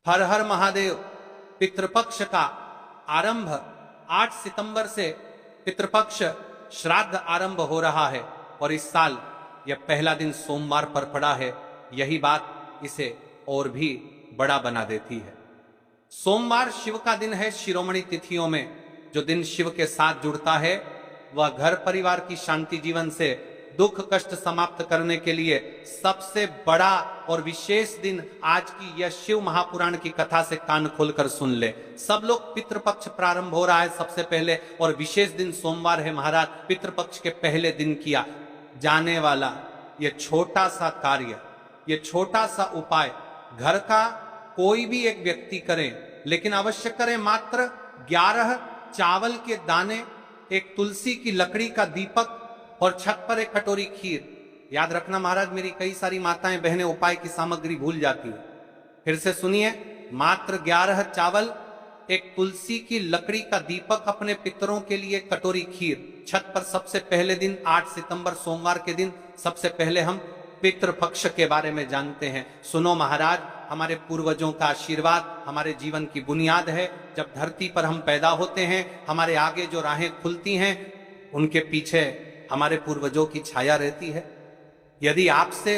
हर हर महादेव। पितृपक्ष का आरंभ 8 सितंबर से पितृपक्ष श्राद्ध आरंभ हो रहा है और इस साल यह पहला दिन सोमवार पर पड़ा है। यही बात इसे और भी बड़ा बना देती है। सोमवार शिव का दिन है। शिरोमणि तिथियों में जो दिन शिव के साथ जुड़ता है वह घर परिवार की शांति जीवन से दुख कष्ट समाप्त करने के लिए सबसे बड़ा और विशेष दिन आज की यह शिव महापुराण की कथा से कान खोलकर सुन ले। सब लोग पितृपक्ष प्रारंभ हो रहा है सबसे पहले और विशेष दिन सोमवार है महाराज। पितृपक्ष के पहले दिन किया जाने वाला यह छोटा सा कार्य, यह छोटा सा उपाय घर का कोई भी एक व्यक्ति करे, लेकिन अवश्य करें। मात्र 11 चावल के दाने, एक तुलसी की लकड़ी का दीपक और छत पर एक कटोरी खीर। याद रखना महाराज, मेरी कई सारी माताएं बहनें उपाय की सामग्री भूल जाती है। फिर से सुनिए, मात्र 11 चावल, एक तुलसी की लकड़ी का दीपक, अपने पितरों के लिए कटोरी खीर। छत पर सबसे पहले दिन 8 सितंबर सोमवार के दिन सबसे पहले हम पितृपक्ष के बारे में जानते हैं। सुनो महाराज, हमारे पूर्वजों का आशीर्वाद हमारे जीवन की बुनियाद है। जब धरती पर हम पैदा होते हैं, हमारे आगे जो राहें खुलती हैं उनके पीछे हमारे पूर्वजों की छाया रहती है। यदि आपसे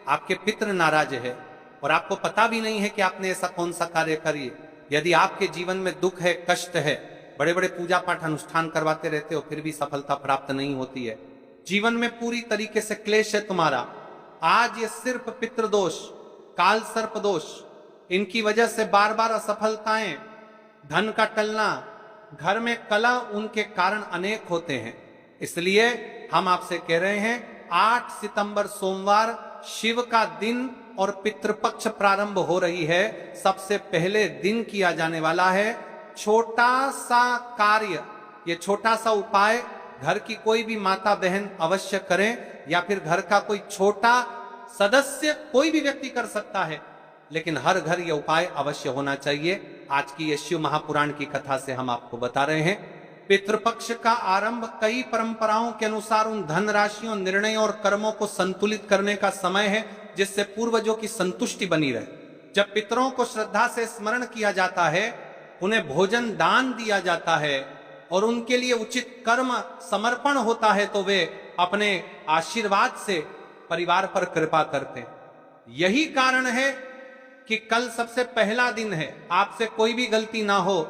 आपके पितृ नाराज है और आपको पता भी नहीं है कि आपने ऐसा कौन सा कार्य करिए, यदि आपके जीवन में दुख है, कष्ट है, बड़े बड़े पूजा पाठ अनुष्ठान करवाते रहते हो फिर भी सफलता प्राप्त नहीं होती है, जीवन में पूरी तरीके से क्लेश है तुम्हारा, आज ये सिर्फ पितृदोष, काल सर्प दोष, इनकी वजह से बार बार असफलताएं, धन का टलना, घर में कलह, उनके कारण अनेक होते हैं। इसलिए हम आपसे कह रहे हैं 8 सितंबर सोमवार शिव का दिन और पितृपक्ष प्रारंभ हो रही है। सबसे पहले दिन किया जाने वाला है छोटा सा कार्य। ये छोटा सा उपाय घर की कोई भी माता बहन अवश्य करें, या फिर घर का कोई छोटा सदस्य कोई भी व्यक्ति कर सकता है, लेकिन हर घर यह उपाय अवश्य होना चाहिए। आज की ये शिव महापुराण की कथा से हम आपको बता रहे हैं। पितृपक्ष का आरंभ कई परंपराओं के अनुसार उन धन राशियों, निर्णयों और कर्मों को संतुलित करने का समय है जिससे पूर्वजों की संतुष्टि बनी रहे। जब पितरों को श्रद्धा से स्मरण किया जाता है, उन्हें भोजन दान दिया जाता है और उनके लिए उचित कर्म समर्पण होता है, तो वे अपने आशीर्वाद से परिवार पर कृपा करते हैं। यही कारण है कि कल सबसे पहला दिन है। आपसे कोई भी गलती ना हो,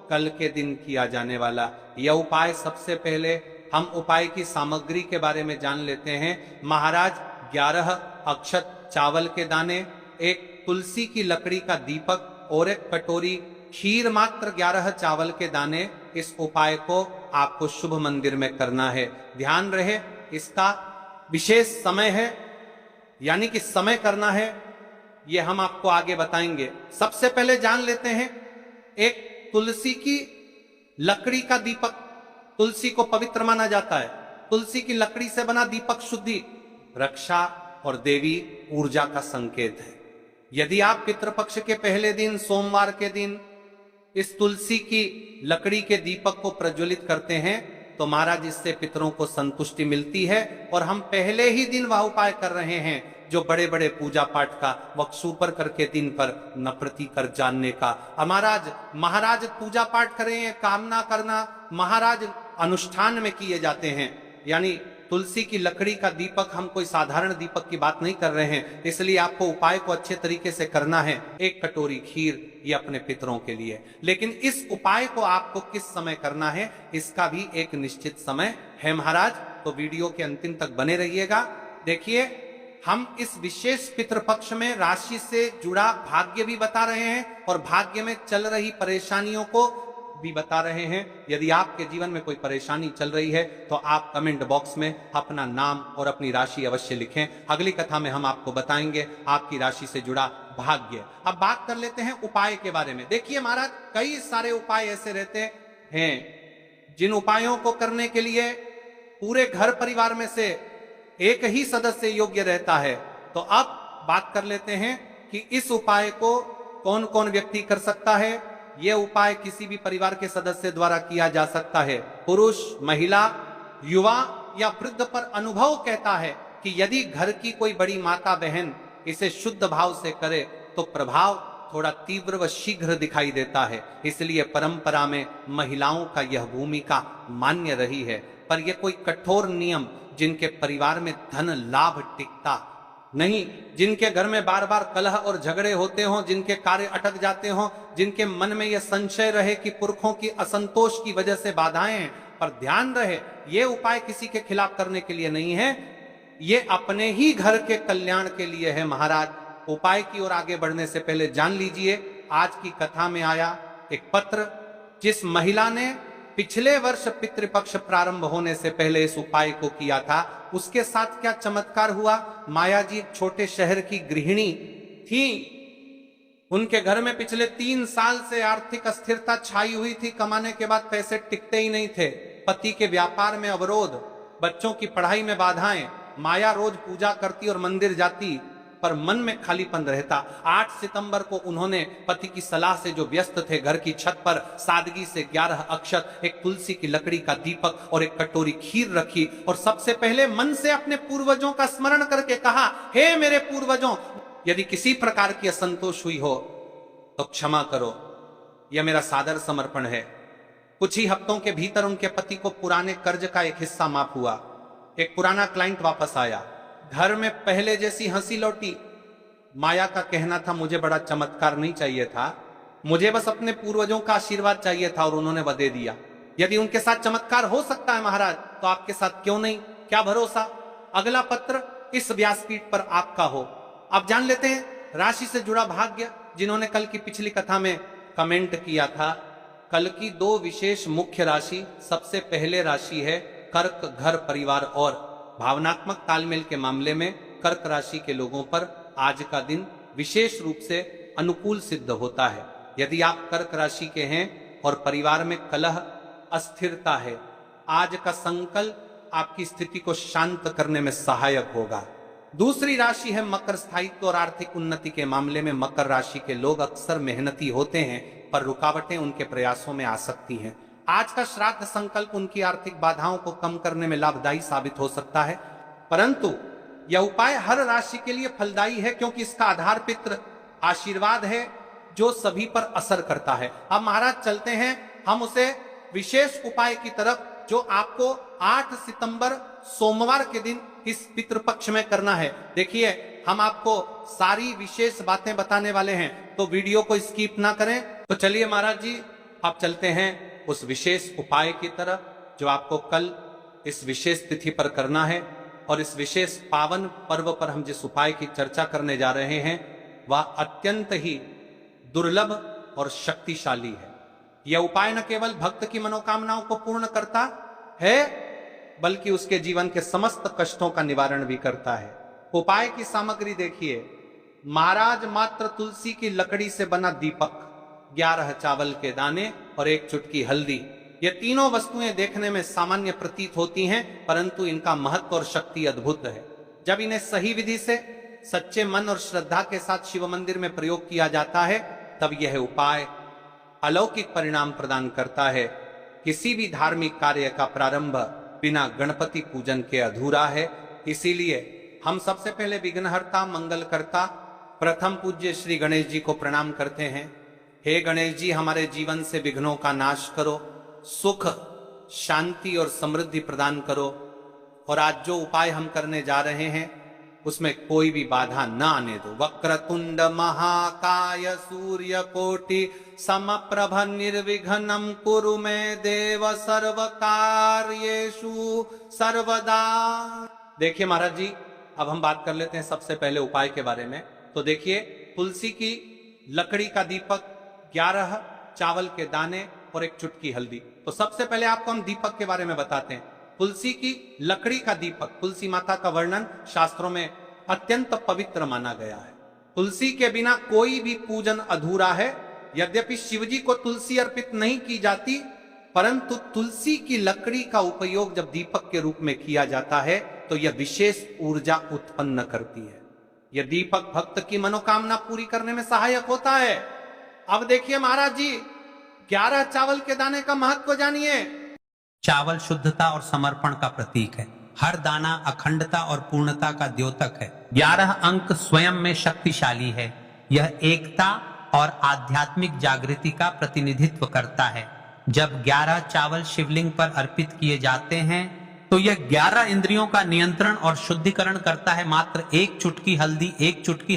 कल के दिन किया जाने वाला यह उपाय, सबसे पहले हम उपाय की सामग्री के बारे में जान लेते हैं। महाराज 11 अक्षत चावल के दाने, एक तुलसी की लकड़ी का दीपक और एक कटोरी खीर, मात्र 11 चावल के दाने। इस उपाय को आपको शुभ मंदिर में करना है। ध्यान रहे, इसका विशेष समय है, यानी कि समय करना है, यह हम आपको आगे बताएंगे। सबसे पहले जान लेते हैं एक तुलसी की लकड़ी का दीपक। तुलसी को पवित्र माना जाता है। तुलसी की लकड़ी से बना दीपक शुद्धि, रक्षा और देवी ऊर्जा का संकेत है। यदि आप पितृपक्ष के पहले दिन सोमवार के दिन इस तुलसी की लकड़ी के दीपक को प्रज्वलित करते हैं तो महाराज इससे पितरों को संतुष्टि मिलती है। और हम पहले ही दिन वह उपाय कर रहे हैं जो बड़े बड़े पूजा पाठ का वक्सूपर करके दिन पर नप्रति कर जानने का। महाराज पूजा पाठ करें, कामना करना महाराज अनुष्ठान में किए जाते हैं। यानी तुलसी की लकड़ी का दीपक, हम कोई साधारण दीपक की बात नहीं कर रहे हैं, इसलिए आपको उपाय को अच्छे तरीके से करना है। एक कटोरी खीर, ये अपने पितरों के लिए। लेकिन इस उपाय को आपको किस समय करना है, इसका भी एक निश्चित समय है महाराज। तो वीडियो के अंतिम तक बने रहिएगा। देखिए, हम इस विशेष पितृपक्ष में राशि से जुड़ा भाग्य भी बता रहे हैं और भाग्य में चल रही परेशानियों को भी बता रहे हैं। यदि आपके जीवन में कोई परेशानी चल रही है तो आप कमेंट बॉक्स में अपना नाम और अपनी राशि अवश्य लिखें। अगली कथा में हम आपको बताएंगे आपकी राशि से जुड़ा भाग्य। अब बात कर लेते हैं उपाय के बारे में। देखिए महाराज, कई सारे उपाय ऐसे रहते हैं जिन उपायों को करने के लिए पूरे घर परिवार में से एक ही सदस्य योग्य रहता है। तो अब बात कर लेते हैं कि इस उपाय को कौन कौन व्यक्ति कर सकता है। यह उपाय किसी भी परिवार के सदस्य द्वारा किया जा सकता है। पुरुष, महिला, युवा या वृद्ध पर अनुभव कहता है कि यदि घर की कोई बड़ी माता बहन इसे शुद्ध भाव से करे तो प्रभाव थोड़ा तीव्र व शीघ्र दिखाई देता है, इसलिए परंपरा में महिलाओं का यह भूमिका मान्य रही है। पर यह कोई कठोर नियम जिनके परिवार में धन लाभ टिकता नहीं, जिनके घर में बार बार कलह और झगड़े होते हों, जिनके कार्य अटक जाते हों, जिनके मन में यह संशय रहे कि पुरखों की असंतोष की वजह से बाधाएं हैं। पर ध्यान रहे, ये उपाय किसी के खिलाफ करने के लिए नहीं है, ये अपने ही घर के कल्याण के लिए है महाराज। उपाय की ओर आगे बढ़ने से पहले जान लीजिए, आज की कथा में आया एक पत्र, जिस महिला ने पिछले वर्ष पितृपक्ष प्रारंभ होने से पहले इस उपाय को किया था, उसके साथ क्या चमत्कार हुआ। माया जी एक छोटे शहर की गृहिणी थी, उनके घर में पिछले 3 साल से आर्थिक अस्थिरता छाई हुई थी। कमाने के बाद पैसे टिकते ही नहीं थे, पति के व्यापार में अवरोध, बच्चों की पढ़ाई में बाधाएं। माया रोज पूजा करती और मंदिर जाती, पर मन में खालीपन रहता। 8 सितंबर को उन्होंने पति की सलाह से, जो व्यस्त थे, घर की छत पर सादगी से 11 अक्षत, एक तुलसी की लकड़ी का दीपक और एक कटोरी खीर रखी और सबसे पहले मन से अपने पूर्वजों का स्मरण करके कहा, हे मेरे पूर्वजों, यदि किसी प्रकार की असंतोष हुई हो तो क्षमा करो, यह मेरा सादर समर्पण है। कुछ ही हफ्तों के भीतर उनके पति को पुराने कर्ज का एक हिस्सा माफ हुआ। एक पुराना क्लाइंट वापस आया, घर में पहले जैसी हंसी लौटी। माया का कहना था, मुझे बड़ा चमत्कार नहीं चाहिए था, मुझे बस अपने पूर्वजों का आशीर्वाद चाहिए था, और उन्होंने वह दे दिया। यदि उनके साथ चमत्कार हो सकता है महाराज, तो आपके साथ क्यों नहीं? क्या भरोसा। अगला पत्र इस व्यासपीठ पर आपका हो। अब जान लेते हैं राशि से जुड़ा भाग्य, जिन्होंने कल की पिछली कथा में कमेंट किया था। कल की 2 विशेष मुख्य राशि, सबसे पहले राशि है कर्क, घर परिवार और भावनात्मक तालमेल के मामले में कर्क राशि के लोगों पर आज का दिन विशेष रूप से अनुकूल सिद्ध होता है। यदि आप कर्क राशि के हैं और परिवार में कलह, अस्थिरता है, आज का संकल्प आपकी स्थिति को शांत करने में सहायक होगा। दूसरी राशि है मकर, स्थायित्व और आर्थिक उन्नति के मामले में मकर राशि के लोग अक्सर मेहनती होते हैं, पर रुकावटें उनके प्रयासों में आ सकती हैं। आज का श्राद्ध संकल्प उनकी आर्थिक बाधाओं को कम करने में लाभदायी साबित हो सकता है, परंतु यह उपाय हर राशि के लिए फलदायी है, क्योंकि इसका आधार पितृ आशीर्वाद है, जो सभी पर असर करता है। अब महाराज चलते हैं हम उसे विशेष उपाय की तरफ, जो आपको 8 सितंबर सोमवार के दिन इस पितृपक्ष में करना है। देखिए, हम आपको सारी विशेष बातें बताने वाले हैं, तो वीडियो को स्किप ना करें। तो चलिए महाराज जी, आप चलते हैं उस विशेष उपाय की तरफ, जो आपको कल इस विशेष तिथि पर करना है। और इस विशेष पावन पर्व पर हम जिस उपाय की चर्चा करने जा रहे हैं, वह अत्यंत ही दुर्लभ और शक्तिशाली है। यह उपाय न केवल भक्त की मनोकामनाओं को पूर्ण करता है, बल्कि उसके जीवन के समस्त कष्टों का निवारण भी करता है। उपाय की सामग्री देखिए, महाराज मात्र तुलसी की लकड़ी से बना दीपक, 11 चावल के दाने और 1 चुटकी हल्दी। ये तीनों वस्तुएं देखने में सामान्य प्रतीत होती हैं, परंतु इनका महत्व और शक्ति अद्भुत है। जब इन्हें सही विधि से, सच्चे मन और श्रद्धा के साथ शिव मंदिर में प्रयोग किया जाता है, तब यह उपाय अलौकिक परिणाम प्रदान करता है। किसी भी धार्मिक कार्य का प्रारंभ बिना गणपति पूजन के अधूरा है। इसीलिए हम सबसे पहले विघ्नहर्ता, मंगलकर्ता, प्रथम पूज्य श्री गणेश जी को प्रणाम करते हैं। हे गणेश जी, हमारे जीवन से विघ्नों का नाश करो, सुख, शांति और समृद्धि प्रदान करो। और आज जो उपाय हम करने जा रहे हैं, उसमें कोई भी बाधा न आने दो। वक्रतुंड महाकाय सूर्यकोटि समप्रभ निर्विघ्नं कुरु मे देव सर्वकार्येषु सर्वदा। देखिए महाराज जी, अब हम बात कर लेते हैं सबसे पहले उपाय के बारे में। तो देखिए, तुलसी की लकड़ी का दीपक, 11 चावल के दाने और 1 चुटकी हल्दी। तो सबसे पहले आपको हम दीपक के बारे में बताते हैं। तुलसी की लकड़ी का दीपक, तुलसी माता का वर्णन शास्त्रों में अत्यंत पवित्र माना गया है। तुलसी के बिना कोई भी पूजन अधूरा है। यद्यपि शिवजी को तुलसी अर्पित नहीं की जाती, परंतु तुलसी की लकड़ी का उपयोग जब दीपक के रूप में किया जाता है, तो यह विशेष ऊर्जा उत्पन्न करती है। यह दीपक भक्त की मनोकामना पूरी करने में सहायक होता है। अब देखिए महाराज जी, 11 चावल के दाने का महत्व जानिए। चावल शुद्धता और समर्पण का प्रतीक है। हर दाना अखंडता और पूर्णता का द्योतक है। 11 अंक स्वयं में शक्तिशाली है। यह एकता और आध्यात्मिक जागृति का प्रतिनिधित्व करता है। जब 11 चावल शिवलिंग पर अर्पित किए जाते हैं तो यह 11 इंद्रियों का नियंत्रण और शुद्धिकरण करता है। मात्र एक चुटकी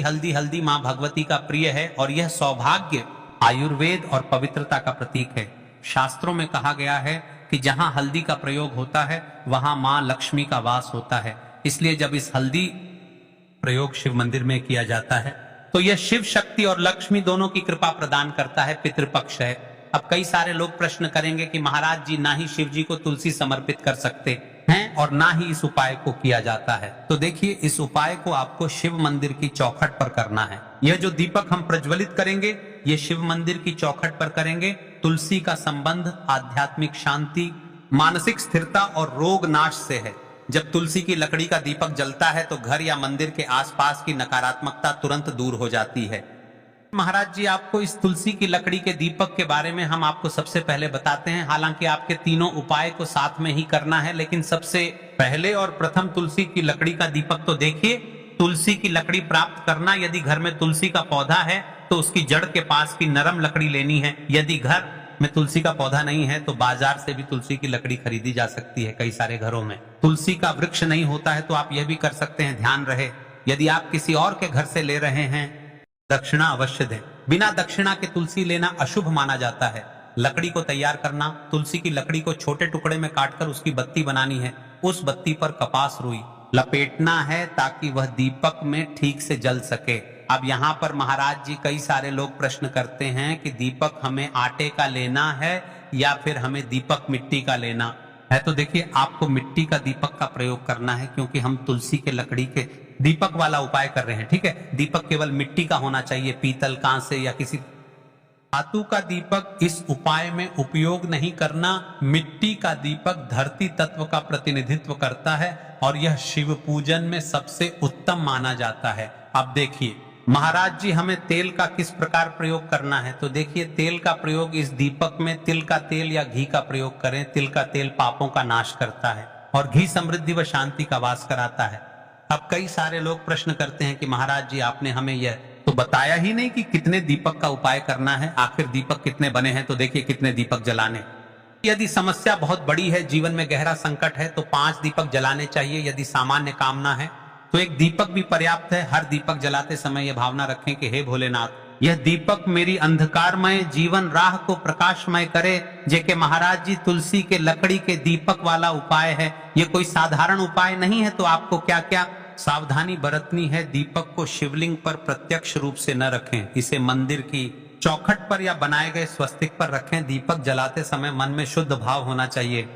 हल्दी हल्दी मां भगवती का प्रिय है और यह सौभाग्य, आयुर्वेद और पवित्रता का प्रतीक है। शास्त्रों में कहा गया है कि जहां हल्दी का प्रयोग होता है वहां मां लक्ष्मी का वास होता है। इसलिए जब इस हल्दी प्रयोग शिव मंदिर में किया जाता है तो यह शिव शक्ति और लक्ष्मी दोनों की कृपा प्रदान करता है। पितृपक्ष है। अब कई सारे लोग प्रश्न करेंगे कि महाराज जी, ना ही शिव जी को तुलसी समर्पित कर सकते हैं और ना ही इस उपाय को किया जाता है। तो देखिए, इस उपाय को आपको शिव मंदिर की चौखट पर करना है। यह जो दीपक हम प्रज्वलित करेंगे ये शिव मंदिर की चौखट पर करेंगे। तुलसी का संबंध आध्यात्मिक शांति, मानसिक स्थिरता और रोग नाश से है। जब तुलसी की लकड़ी का दीपक जलता है तो घर या मंदिर के आसपास की नकारात्मकता तुरंत दूर हो जाती है। महाराज जी, आपको इस तुलसी की लकड़ी के दीपक के बारे में हम आपको सबसे पहले बताते हैं। हालांकि आपके तीनों उपाय को साथ में ही करना है, लेकिन सबसे पहले और प्रथम तुलसी की लकड़ी का दीपक तो देखिए। तुलसी की लकड़ी प्राप्त करना, यदि घर में तुलसी का पौधा है तो उसकी जड़ के पास की नरम लकड़ी लेनी है। यदि घर में तुलसी का पौधा नहीं है तो बाजार से भी तुलसी की लकड़ी खरीदी जा सकती है। कई सारे घरों में तुलसी का वृक्ष नहीं होता है तो आप यह भी कर सकते हैं, ध्यान रहे, यदि आप किसी और के घर से ले रहे हैं दक्षिणा अवश्य दें। बिना दक्षिणा के तुलसी लेना अशुभ माना जाता है। लकड़ी को तैयार करना, तुलसी की लकड़ी को छोटे टुकड़े में काटकर उसकी बत्ती बनानी है। उस बत्ती पर कपास रुई लपेटना है ताकि वह दीपक में ठीक से जल सके। अब यहाँ पर महाराज जी, कई सारे लोग प्रश्न करते हैं कि दीपक हमें आटे का लेना है या फिर हमें दीपक मिट्टी का लेना है। तो देखिए, आपको मिट्टी का दीपक का प्रयोग करना है क्योंकि हम तुलसी के लकड़ी के दीपक वाला उपाय कर रहे हैं। ठीक है, दीपक केवल मिट्टी का होना चाहिए, पीतल, कांसे या किसी धातु का दीपक इस उपाय में उपयोग नहीं करना। मिट्टी का दीपक धरती तत्व का प्रतिनिधित्व करता है और यह शिव पूजन में सबसे उत्तम माना जाता है। अब देखिए महाराज जी, हमें तेल का किस प्रकार प्रयोग करना है। तो देखिए, तेल का प्रयोग इस दीपक में तिल का तेल या घी का प्रयोग करें। तिल का तेल पापों का नाश करता है और घी समृद्धि व शांति का वास कराता है। अब कई सारे लोग प्रश्न करते हैं कि महाराज जी, आपने हमें यह तो बताया ही नहीं कि कितने दीपक का उपाय करना है, आखिर दीपक कितने बने हैं। तो देखिए, कितने दीपक जलाने। यदि समस्या बहुत बड़ी है, जीवन में गहरा संकट है, तो 5 दीपक जलाने चाहिए। यदि सामान्य कामना है तो एक दीपक भी पर्याप्त है। हर दीपक जलाते समय यह भावना रखें कि हे भोलेनाथ, यह दीपक मेरी अंधकारमय जीवन राह को प्रकाशमय करे। जेके महाराज जी, तुलसी के लकड़ी के दीपक वाला उपाय है, यह कोई साधारण उपाय नहीं है। तो आपको क्या क्या सावधानी बरतनी है। दीपक को शिवलिंग पर प्रत्यक्ष रूप से न रखें, इसे मंदिर की चौखट पर या बनाए गए स्वस्तिक पर रखें। दीपक जलाते समय मन में शुद्ध भाव होना चाहिए।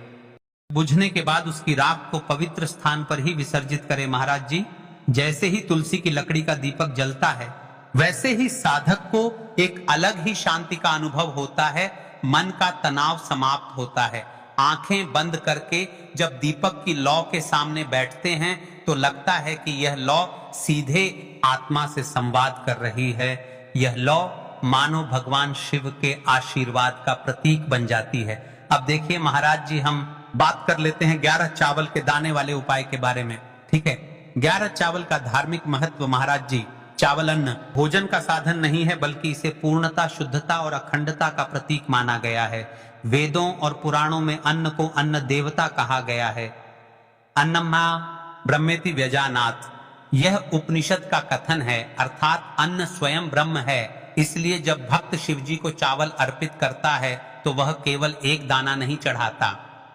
बुझने के बाद उसकी राख को पवित्र स्थान पर ही विसर्जित करें। महाराज जी, जैसे ही तुलसी की लकड़ी का दीपक जलता है वैसे ही साधक को एक अलग ही शांति का अनुभव होता है। मन का तनाव समाप्त होता है। आंखें बंद करके जब दीपक की लौ के सामने बैठते हैं तो लगता है कि यह लौ सीधे आत्मा से संवाद कर रही है। यह लौ मानो भगवान शिव के आशीर्वाद का प्रतीक बन जाती है। अब देखिए महाराज जी, हम बात कर लेते हैं 11 चावल के दाने वाले उपाय के बारे में। ठीक है, 11 चावल का धार्मिक महत्व। महाराज जी, चावल अन्न भोजन का साधन नहीं है, बल्कि इसे पूर्णता, शुद्धता और अखंडता का प्रतीक माना गया है। वेदों और पुराणों में अन्न को अन्न देवता कहा गया है। अन्नमा ब्रह्मेति व्यजानात्, यह उपनिषद का कथन है, अर्थात अन्न स्वयं ब्रह्म है। इसलिए जब भक्त शिव जी को चावल अर्पित करता है तो वह केवल एक दाना नहीं चढ़ाता,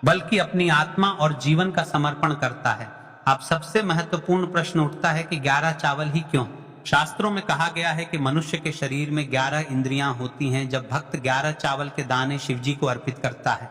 बल्कि अपनी आत्मा और जीवन का समर्पण करता है। अब सबसे महत्वपूर्ण प्रश्न उठता है कि 11 चावल ही क्यों? शास्त्रों में कहा गया है कि मनुष्य के शरीर में 11 इंद्रियां होती हैं। जब भक्त 11 चावल के दाने शिव जी को अर्पित करता है,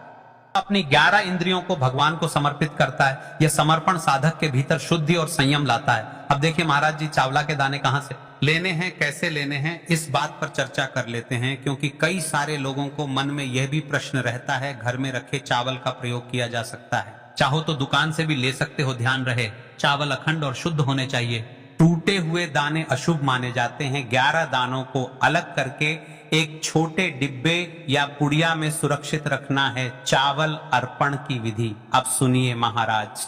अपनी 11 इंद्रियों को भगवान को समर्पित करता है। यह समर्पण साधक के भीतर शुद्धि और संयम लाता है। अब देखिए महाराज जी, चावला के दाने कहां से लेने हैं, कैसे लेने हैं, इस बात पर चर्चा कर लेते हैं, क्योंकि कई सारे लोगों को मन में यह भी प्रश्न रहता है। घर में रखे चावल का प्रयोग किया जा सकता है, चाहो तो दुकान से भी ले सकते हो। ध्यान रहे, चावल अखंड और शुद्ध होने चाहिए। टूटे हुए दाने अशुभ माने जाते हैं। 11 दानों को अलग करके एक छोटे डिब्बे या पुड़िया में सुरक्षित रखना है। चावल अर्पण की विधि अब सुनिए महाराज।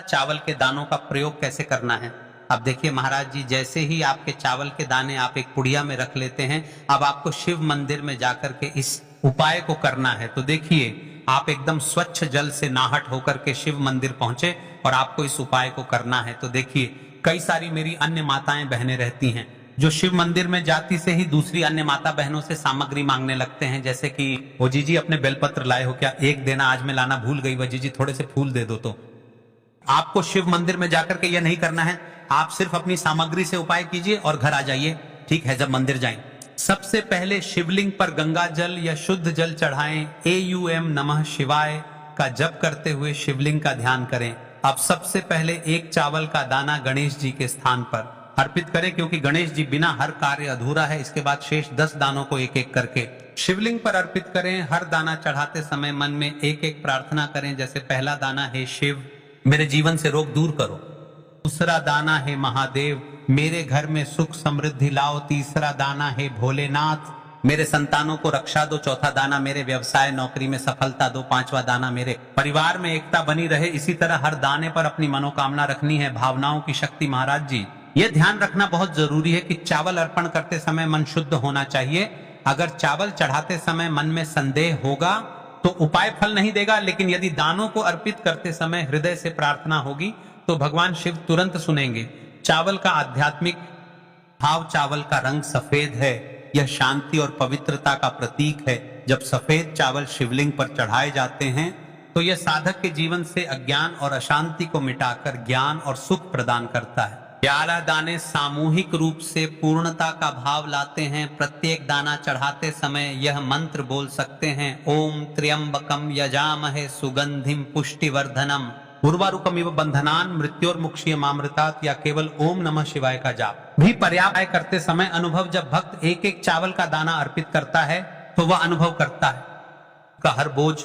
चावल के दानों का प्रयोग कैसे करना है? अब देखिए महाराज जी, जैसे ही आपके चावल के दाने आप एक पुड़िया में रख लेते हैं, अब आपको शिव मंदिर में जाकर के इस उपाय को करना है। तो देखिए आप एकदम स्वच्छ जल से नाहट होकर के शिव मंदिर पहुंचे और आपको इस उपाय को करना है। तो देखिए कई सारी मेरी अन्य माताएं बहनें रहती हैं जो शिव मंदिर में जाती से ही दूसरी अन्य माता बहनों से सामग्री मांगने लगते हैं, जैसे कि वो जी अपने बेलपत्र लाए हो क्या, एक देना, आज मैं लाना भूल गई, वह जी थोड़े से फूल दे दो। तो आपको शिव मंदिर में जाकर के यह नहीं करना है, आप सिर्फ अपनी सामग्री से उपाय कीजिए और घर आ जाइए, ठीक है। जब मंदिर जाएं, सबसे पहले शिवलिंग पर गंगा जल या शुद्ध जल चढ़ाएं। AUM नमः शिवाय का जप करते हुए शिवलिंग का ध्यान करें। अब सबसे पहले एक चावल का दाना गणेश जी के स्थान पर अर्पित करें, क्योंकि गणेश जी बिना हर कार्य अधूरा है। इसके बाद शेष 10 दानों को एक एक करके शिवलिंग पर अर्पित करें। हर दाना चढ़ाते समय मन में एक एक प्रार्थना करें, जैसे पहला दाना है शिव, मेरे जीवन से रोग दूर करो। दूसरा दाना है महादेव, मेरे घर में सुख समृद्धि लाओ। तीसरा दाना है भोलेनाथ, मेरे संतानों को रक्षा दो। चौथा दाना मेरे व्यवसाय नौकरी में सफलता दो। पांचवा दाना मेरे परिवार में एकता बनी रहे। इसी तरह हर दाने पर अपनी मनोकामना रखनी है। भावनाओं की शक्ति महाराज जी, यह ध्यान रखना बहुत जरूरी है कि चावल अर्पण करते समय मन शुद्ध होना चाहिए। अगर चावल चढ़ाते समय मन में संदेह होगा तो उपाय फल नहीं देगा, लेकिन यदि दानों को अर्पित करते समय हृदय से प्रार्थना होगी तो भगवान शिव तुरंत सुनेंगे। चावल का आध्यात्मिक भाव, चावल का रंग सफेद है, यह शांति और पवित्रता का प्रतीक है। जब सफेद चावल शिवलिंग पर चढ़ाए जाते हैं तो यह साधक के जीवन से अज्ञान और अशांति को मिटाकर ज्ञान और सुख प्रदान करता है। 11 दाने सामूहिक रूप से पूर्णता का भाव लाते हैं। प्रत्येक दाना चढ़ाते समय यह मंत्र बोल सकते हैं, ओम त्र्यंबकम यजामहे सुगंधिम पुष्टिवर्धनम उर्वारुकमिव बंधनान मृत्योर्मुक्षीयमामृतात्, या केवल ओम नमः शिवाय का जाप भी पर्याप्त करते समय अनुभव। जब भक्त एक एक चावल का दाना अर्पित करता है तो वह अनुभव करता है का हर बोझ,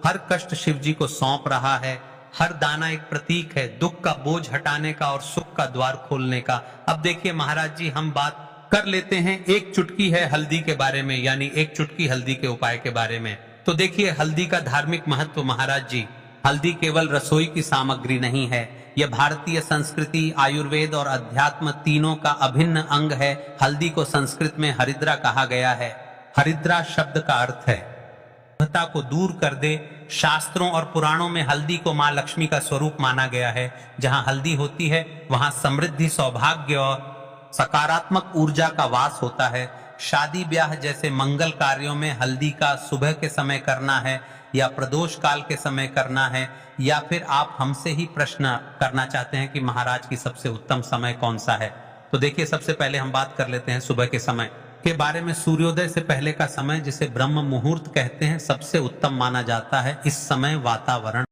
हर कष्ट शिव जी को सौंप रहा है। हर दाना एक प्रतीक है दुख का बोझ हटाने का और सुख का द्वार खोलने का। अब देखिए महाराज जी, हम बात कर लेते हैं एक चुटकी है हल्दी के बारे में, यानी एक चुटकी हल्दी के उपाय के बारे में। तो देखिए हल्दी का धार्मिक महत्व महाराज जी, हल्दी केवल रसोई की सामग्री नहीं है, यह भारतीय संस्कृति, आयुर्वेद और अध्यात्म तीनों का अभिन्न अंग है। हल्दी को संस्कृत में हरिद्रा कहा गया है। हरिद्रा शब्द का अर्थ है को दूर कर दे। शास्त्रों और पुराणों में हल्दी को मां लक्ष्मी का स्वरूप माना गया है। जहां हल्दी होती है वहां समृद्धि, सौभाग्य और सकारात्मक ऊर्जा का वास होता है। शादी ब्याह जैसे मंगल कार्यों में हल्दी का सुबह के समय करना है या प्रदोष काल के समय करना है, या फिर आप हमसे ही प्रश्न करना चाहते हैं कि महाराज की सबसे उत्तम समय कौन सा है। तो देखिए सबसे पहले हम बात कर लेते हैं सुबह के समय के बारे में। सूर्योदय से पहले का समय, जिसे ब्रह्म मुहूर्त कहते हैं, सबसे उत्तम माना जाता है। इस समय वातावरण